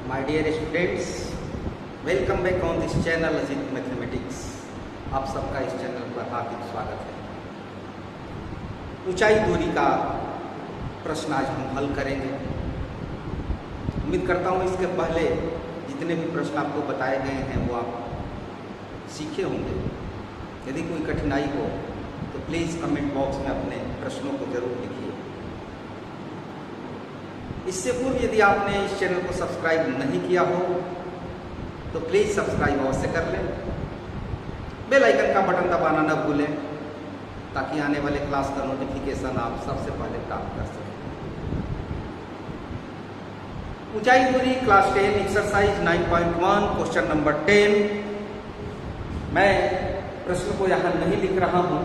My dear students, welcome back on this channel Ajit Mathematics। आप सबका इस channel पर हार्दिक स्वागत है। ऊंचाई दूरी का प्रश्न आज हम हल करेंगे। उम्मीद करता हूँ इसके पहले जितने भी प्रश्न आपको बताए गए हैं वो आप सीखे होंगे। यदि कोई कठिनाई हो तो प्लीज़ कमेंट बॉक्स में अपने प्रश्नों को जरूर लिखिए। इससे पूर्व यदि आपने इस चैनल को सब्सक्राइब नहीं किया हो तो प्लीज़ सब्सक्राइब अवश्य कर लें। बेल आइकन का बटन दबाना न भूलें ताकि आने वाले क्लास का नोटिफिकेशन आप सबसे पहले प्राप्त कर सकें। ऊंचाई दूरी क्लास 10 एक्सरसाइज 9.1 क्वेश्चन नंबर 10। मैं प्रश्न को यहाँ नहीं लिख रहा हूँ,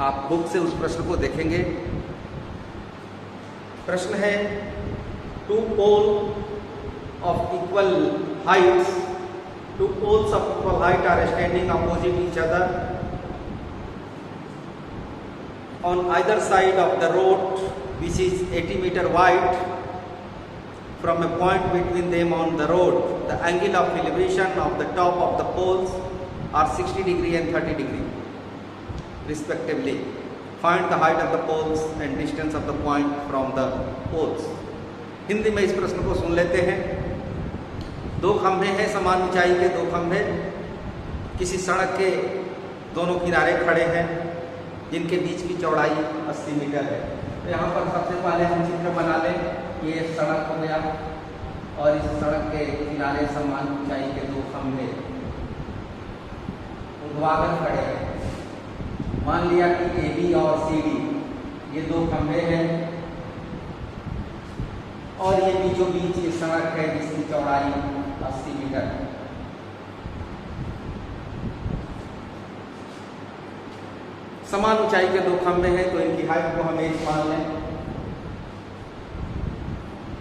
आप बुक से उस प्रश्न को देखेंगे। प्रश्न है two pole of equal heights, two poles of equal height are standing opposite each other on either side of the road which is 80 meter wide. From a point between them on the road, the angle of elevation of the top of the poles are 60 degree and 30 degree respectively. Find the height of the poles and distance of the point from the poles. Hindi में इस प्रश्न को सुन लेते हैं। दो खंभे हैं, समान ऊंचाई के दो खंभे किसी सड़क के दोनों किनारे खड़े हैं जिनके बीच की चौड़ाई 80 मीटर है। तो यहाँ पर सबसे पहले हम चित्र बना लें। ये सड़क हो गया और इस सड़क के किनारे समान ऊंचाई के दो खंभे ऊर्ध्वाधर खड़े हैं। मान लिया कि AB और CD ये दो खंभे हैं और ये बीचों बीच ये सड़क है जिसकी चौड़ाई 80 मीटर है। समान ऊंचाई के दो खंभे हैं तो इनकी हाइट को हम h मान लें।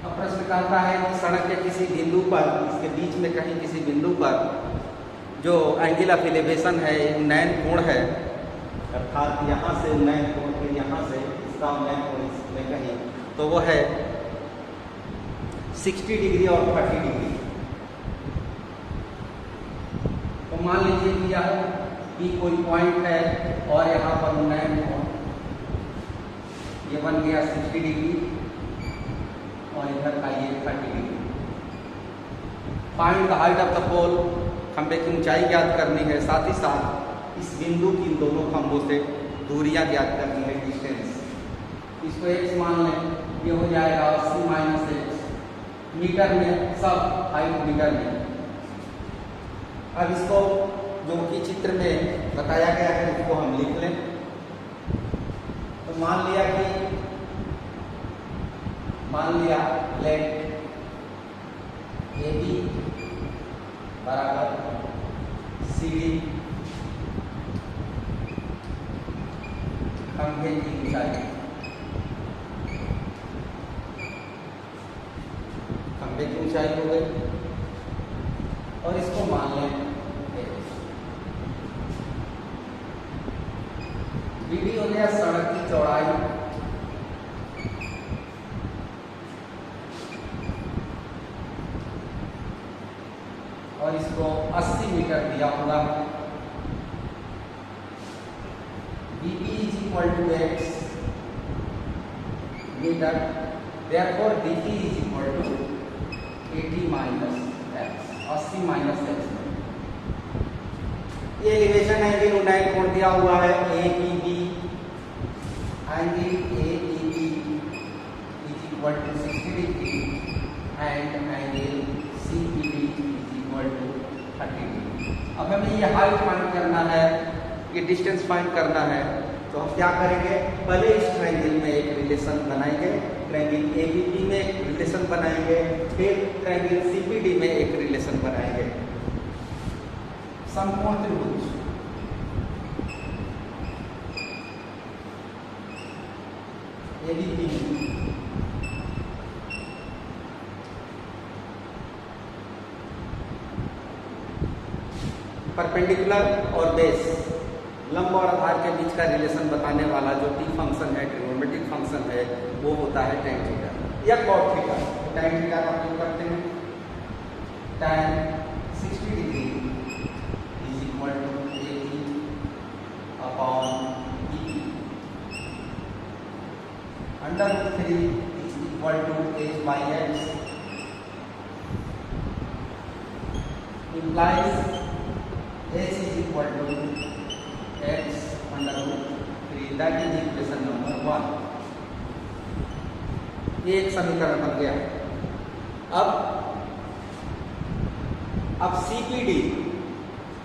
अब प्रश्न कहता है कि सड़क के किसी बिंदु पर, इसके बीच में कहीं किसी बिंदु पर जो एंगल ऑफ एलिवेशन है, उन्नयन कोण है, अर्थात यहाँ से उन्नयन कोण फिर यहाँ से इसका उन्नयन कोण इसमें कहीं, तो वो है 60 डिग्री और 30 डिग्री। तो मान लीजिए कि यह भी कोई पॉइंट है और यहाँ पर उन्नयन कोण ये बन गया 60 डिग्री और इधर का ये 30 degree. Find the height of the pole, खंभे की ऊंचाई ज्ञात करनी है, साथ ही साथ इस बिंदु की दोनों खंभों से दूरियां ज्ञात करनी है, डिस्टेंस। इसको x मान लें, ये हो जाएगा 80 माइनस x मीटर में, सब हाइट मीटर में। अब इसको जो कि चित्र में बताया गया है उसको हम लिख लें। तो मान लिया लेट AB बराबर CD खंभे की ऊंचाई, खंभे की ऊंचाई हो गई और इसको मान लें BD हो गया सड़क की चौड़ाई और इसको 80 मीटर दिया होगा। BB is equal to x metre, therefore DE is equal to 80 minus x, 80 minus x। ये एलिवेशन एंगल उन्नयन कोण दिया हुआ है AEB, angle AEB is equal to 60 degree and angle CEB is equal to 30 degree। अब हमें ये height find करना है, ये डिस्टेंस फाइंड करना है, तो हम क्या करेंगे, पहले इस ट्रायंगल में एक रिलेशन बनाएंगे, ट्रायंगल ABB में एक रिलेशन बनाएंगे, फिर ट्रायंगल CPD में एक रिलेशन बनाएंगे। समकोण त्रिभुज ABB परपेंडिकुलर और बेस, लंब और आधार के बीच का रिलेशन बताने वाला जो T फंक्शन है, ट्रिग्नोमेट्रिक फंक्शन है, वो होता है tan थीटा या cot थीटा। tan थीटा का उपयोग करते हैं। tan 60 degree is equal to 80 upon EP. Under root 3 is equal to h by x, implies h is equal to x under root 3. That is equation number 1. ये एक समीकरण बन गया। अब CPD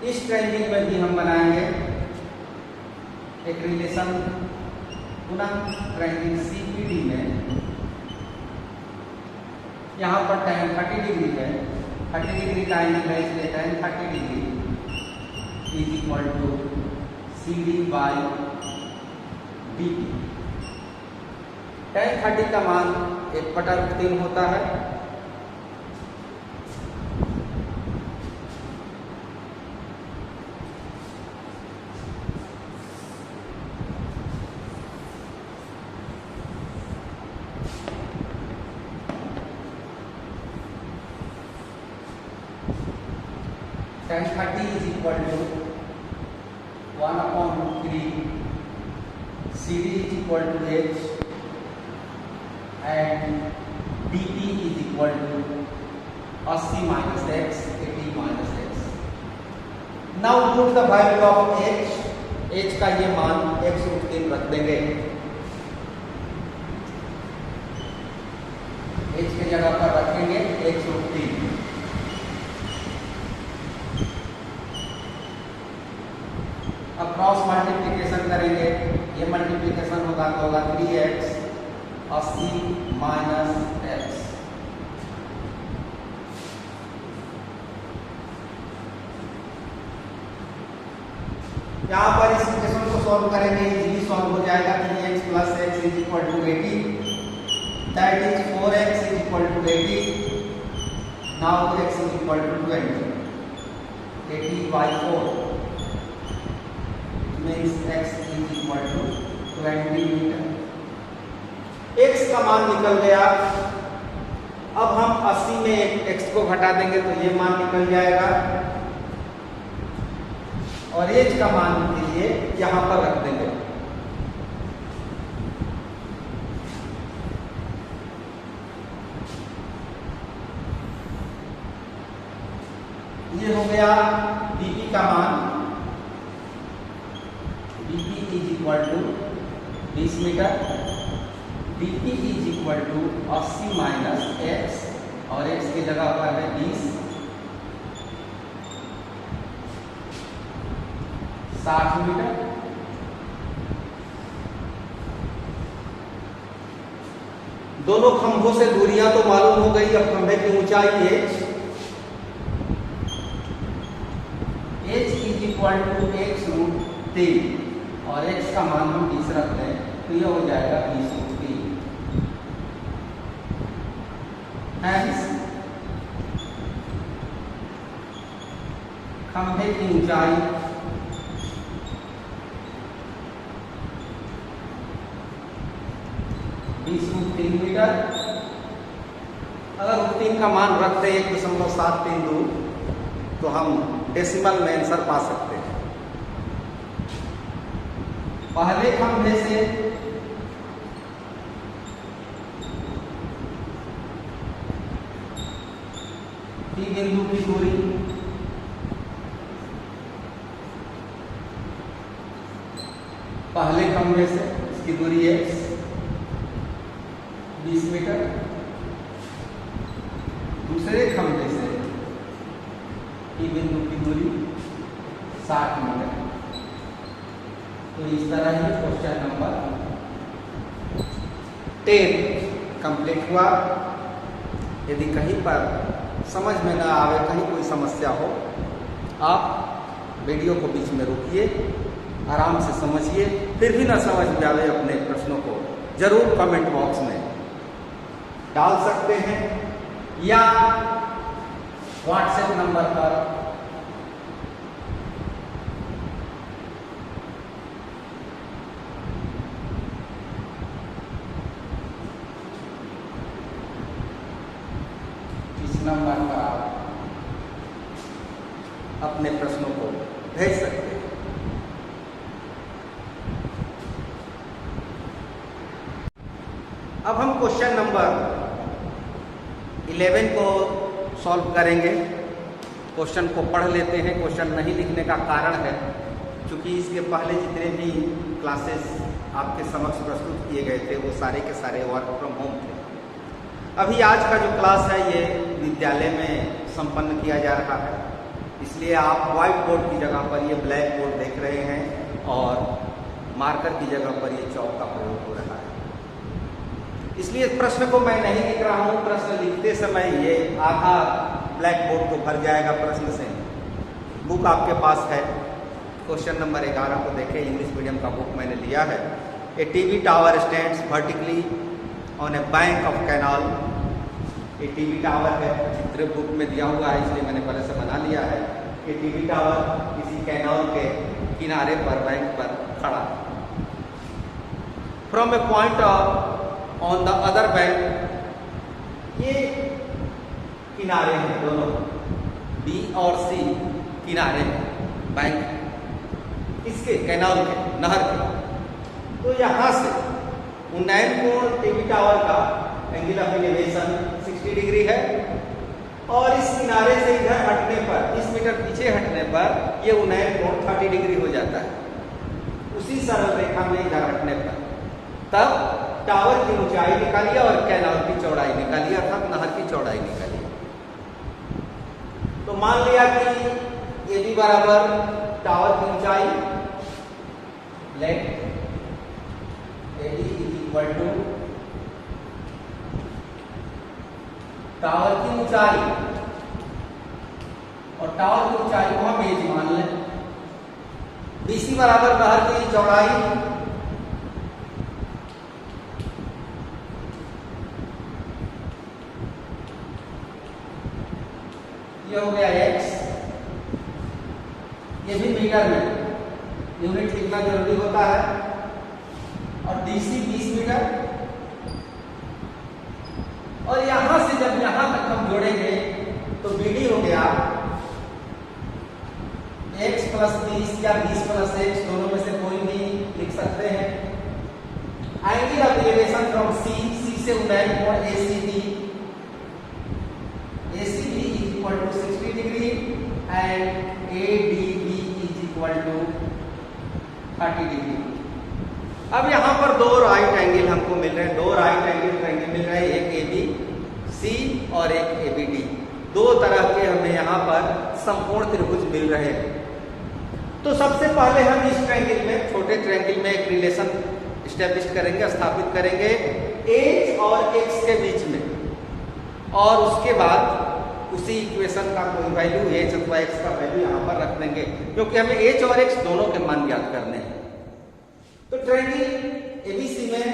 इस ट्रायंगल में भी हम बनाएंगे एक रिलेशन। पुनः ट्रायंगल CPD में यहाँ पर tan 30 डिग्री है, 30 डिग्री का एंगल है, इसलिए tan 30 degree is equal to CD by DP। tan 30 का मान 1/3 होता है। tan 30 is equal to 1/3 CD is equal to H and DP is equal to 80 minus X, 80 minus X. Now put the value of H का ये मान x√3 रख देंगे। H के जगह पर रखेंगे x√3। अब क्रॉस मल्टीप्लिकेशन करेंगे, ये मल्टीप्लिकेशन होगा तो होगा 3x 80 माइनस x। यहाँ पर इस इक्वेशन को सॉल्व करेंगे, इजीली सॉल्व हो जाएगा। 3x plus x is equal to 80, that is 4x is equal to 80। Now x is equal to 20, 80 by 4 means x is equal to 20 metre. x का मान निकल गया। अब हम 80 में x को घटा देंगे तो ये मान निकल जाएगा और h का मान के लिए यहां पर रख देंगे। ये हो गया dp का मान। dp is equal to 20 metre. dp is equal to 80 minus x और x की जगह पर है 20, 60 मीटर। दोनों खंभों से दूरियां तो मालूम हो गई। अब खंभे की ऊंचाई h is equal to x√3 और x का मान हम 20 रख दें तो यह हो जाएगा 20√3। Hence खंभे की ऊंचाई 20√3 मीटर। अगर 3 का मान रख दें 1.732 तो हम डेसिमल में आंसर पा सकते हैं। पहले खंभे से P बिंदु की दूरी पहले खंभे से इसकी दूरी है 20 मीटर। दूसरे खंभे से P बिंदु की दूरी 60 मीटर। तो इस तरह ही क्वेश्चन नंबर 10 कंप्लीट हुआ। यदि कहीं पर समझ में ना आवे, कहीं कोई समस्या हो, आप वीडियो को बीच में रोकिए, आराम से समझिए। फिर भी ना समझ में आवे अपने प्रश्नों को जरूर कमेंट बॉक्स में डाल सकते हैं या व्हाट्सएप नंबर पर इस नंबर पर अपने प्रश्नों को भेज सकते हैं। अब हम क्वेश्चन नंबर 11 को सॉल्व करेंगे। क्वेश्चन को पढ़ लेते हैं। क्वेश्चन नहीं लिखने का कारण है क्योंकि इसके पहले जितने भी क्लासेस आपके समक्ष प्रस्तुत किए गए थे वो सारे के सारे वर्क फ्रॉम होम थे। अभी आज का जो क्लास है ये विद्यालय में संपन्न किया जा रहा है, इसलिए आप व्हाइट बोर्ड की जगह पर ये ब्लैक बोर्ड देख रहे हैं और मार्कर की जगह पर ये चौक का प्रयोग हो रहा है। इसलिए प्रश्न को मैं नहीं लिख रहा हूँ। प्रश्न लिखते समय ये आधा ब्लैक बोर्ड को भर जाएगा प्रश्न से। बुक आपके पास है। क्वेश्चन नंबर 11 को देखें। इंग्लिश मीडियम का बुक मैंने लिया है। A TV tower stands vertically on a bank of canal. A TV tower है, चित्र बुक में दिया हुआ है इसलिए मैंने पहले से बना लिया है। ए टीवी टावर किसी कैनाल के किनारे पर बैंक पर खड़ा है। From A point on the other bank, ये किनारे हैं दोनों, बी और सी किनारे हैं बैंक इसके कैनाल के, नहर के। तो यहाँ से उन्नयन कोण टीवी टावर का एंगल ऑफ एलिवेशन 60 डिग्री है और इस किनारे से इधर हटने पर 20 मीटर पीछे हटने पर ये उन्नयन कोण 30 डिग्री हो जाता है। उसी सरल रेखा में इधर हटने पर तब टावर की ऊंचाई निकालिए और कैनाल की चौड़ाई निकालिए, अर्थात नहर की चौड़ाई निकालिए। तो मान लिया कि ए बी बराबर टावर की ऊंचाई, let AD is equal to tower की ऊंचाई, और टावर की ऊंचाई को हम एज मान लें। BC बराबर नहर की चौड़ाई, ये हो गया x। ये भी मीटर में यूनिट लिखना जरूरी होता है। और DC 20 मीटर, और यहां से जब यहां तक हम जोड़ेंगे तो BD हो गया x प्लस 20 या 20 प्लस x, दोनों में से कोई भी लिख सकते हैं। Angle of elevation from C से उन्नयन कोण ACB is equal to 60 degree and ADB is equal to 30 degree. अब यहाँ पर दो राइट एंगल हमको मिल रहे हैं, दो राइट एंगल मिल रहे हैं, एक ABC और एक ABD। दो तरह के हमें यहाँ पर समकोण त्रिभुज मिल रहे हैं। तो सबसे पहले हम इस ट्रायंगल में, छोटे ट्रायंगल में एक रिलेशन स्टैब्लिश करेंगे, स्थापित करेंगे H और X के बीच में, और उसके बाद उसी इक्वेशन का कोई वैल्यू H अथवा X का वैल्यू यहाँ पर रख देंगे, क्योंकि हमें H और X दोनों के मान ज्ञात करने हैं। तो ट्रायंगल ABC में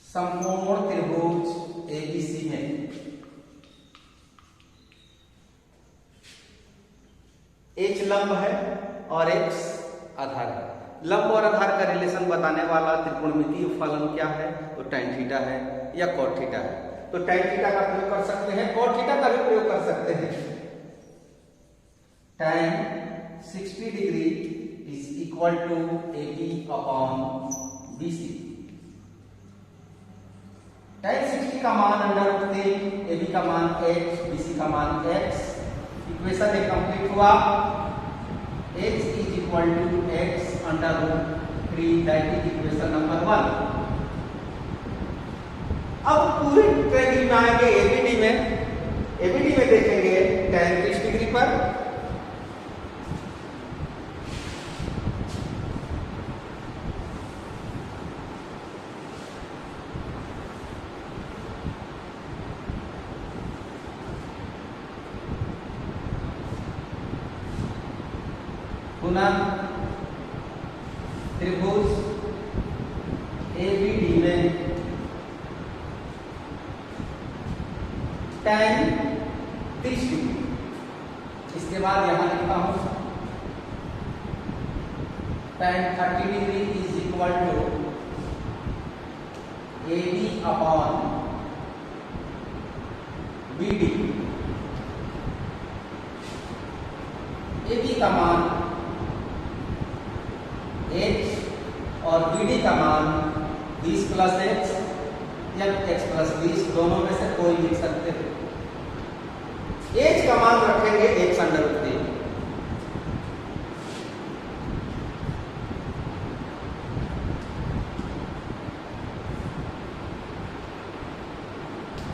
समकोण त्रिभुज ABC में H लंब है और X आधार है। लंब और आधार का रिलेशन बताने वाला त्रिकोणमितीय फलन क्या है? तो tan थीटा है या cot थीटा है। तो tan थीटा का प्रयोग कर सकते हैं, cot थीटा का भी प्रयोग कर सकते हैं। tan 60 degree is equal to AB upon BC। tan 60 का मान √3, AB का मान h, BC का मान x। इक्वेशन एक कंप्लीट हुआ। h is equal to x √3, that is equation number 1। अब पूरे ट्रायंगल में आएंगे ABD में देखेंगे tan 30 डिग्री पर पुनः त्रिभुज ABD में tan 30 डिग्री। इसके बाद यहां लिखता हूं tan 30 degree is equal to AB upon BD। 20 plus x या एक्स प्लस 20, दोनों में से कोई लिख सकते हो। एज का मान रखेंगे एक्स अंडर रूट 3।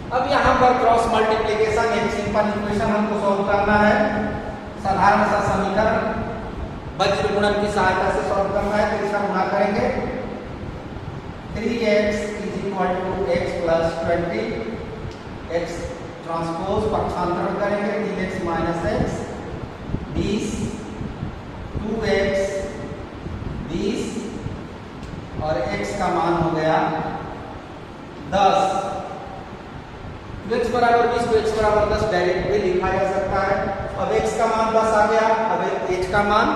अब यहां पर क्रॉस मल्टीप्लीकेशन, एक सिंपल इक्वेशन हमको सॉल्व करना है, साधारण सा समीकरण वज्र गुणन की सहायता से सॉल्व करना है। तो इसका गुणा करेंगे 3x = x + 20, x ट्रांसपोज पक्षांतरण करेंगे 3x - x 20, 2x 20 और x का मान हो गया 10। x बराबर 20 को x बराबर 10 डायरेक्ट भी लिखा जा सकता है। अब x का मान 10 आ गया, अब h का मान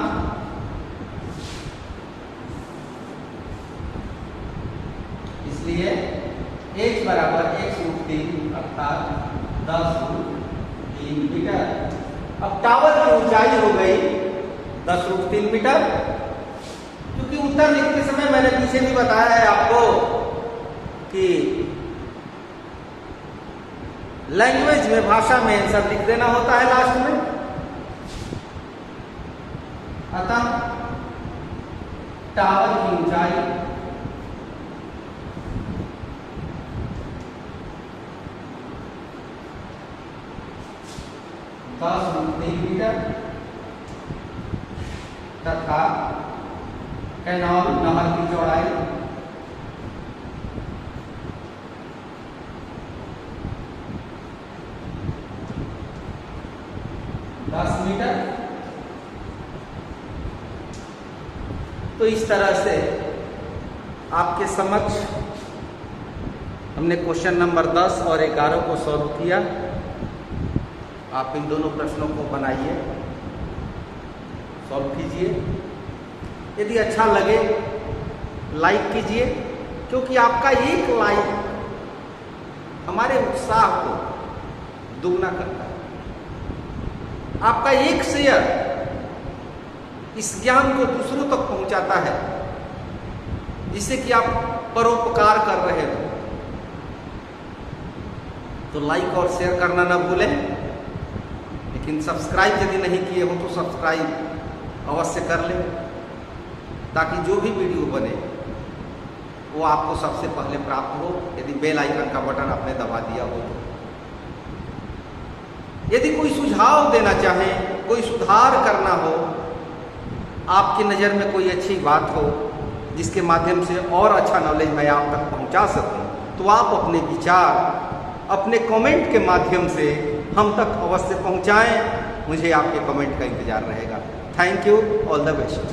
इसलिए h बराबर x√3 अर्थात 10√3 मीटर। अब टावर की ऊंचाई हो गई 10√3 मीटर। क्योंकि उत्तर लिखते समय मैंने पीछे भी बताया है आपको कि लैंग्वेज में, भाषा में आंसर लिख देना होता है लास्ट में। अतः टावर की ऊंचाई 10√3 मीटर तथा कैनाल नहर की चौड़ाई 10 मीटर। तो इस तरह से आपके समक्ष हमने क्वेश्चन नंबर 10 और 11 को सॉल्व किया। आप इन दोनों प्रश्नों को बनाइए, सॉल्व कीजिए। यदि अच्छा लगे लाइक कीजिए, क्योंकि आपका एक लाइक हमारे उत्साह को दुगना करता है। आपका एक शेयर इस ज्ञान को दूसरों तक पहुंचाता है, जिससे कि आप परोपकार कर रहे हो। तो लाइक और शेयर करना ना भूलें। लेकिन सब्सक्राइब यदि नहीं किए हो तो सब्सक्राइब अवश्य कर लें, ताकि जो भी वीडियो बने वो आपको सबसे पहले प्राप्त हो। यदि बेल आइकन का बटन आपने दबा दिया हो तो। यदि कोई सुझाव देना चाहें, कोई सुधार करना हो, आपकी नज़र में कोई अच्छी बात हो जिसके माध्यम से और अच्छा नॉलेज मैं आप तक पहुंचा सकूं, तो आप अपने विचार अपने कमेंट के माध्यम से हम तक अवश्य पहुंचाएं। मुझे आपके कमेंट का इंतजार रहेगा। Thank you, all the best.